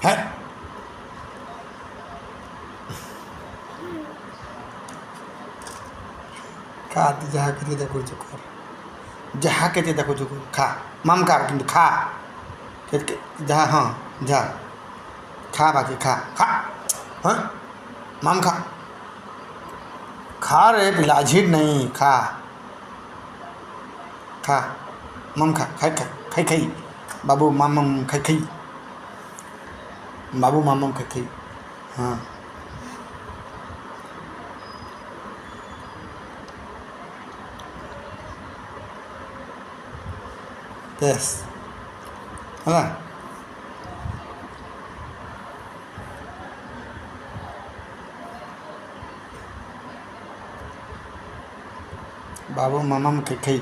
है खा जहाँ के देखो कर जहाँ के देखो खा माम खा कि खा जहाँ हाँ जा खा बाकी खा खा हाँ माम खा खा रे पिलाझीट नहीं खा खा मम खा खाई खा खाई खाई बाबू माम खाई खाई बाबू माम खाई खाई हाँ यस है बाबू मामा खाई खाई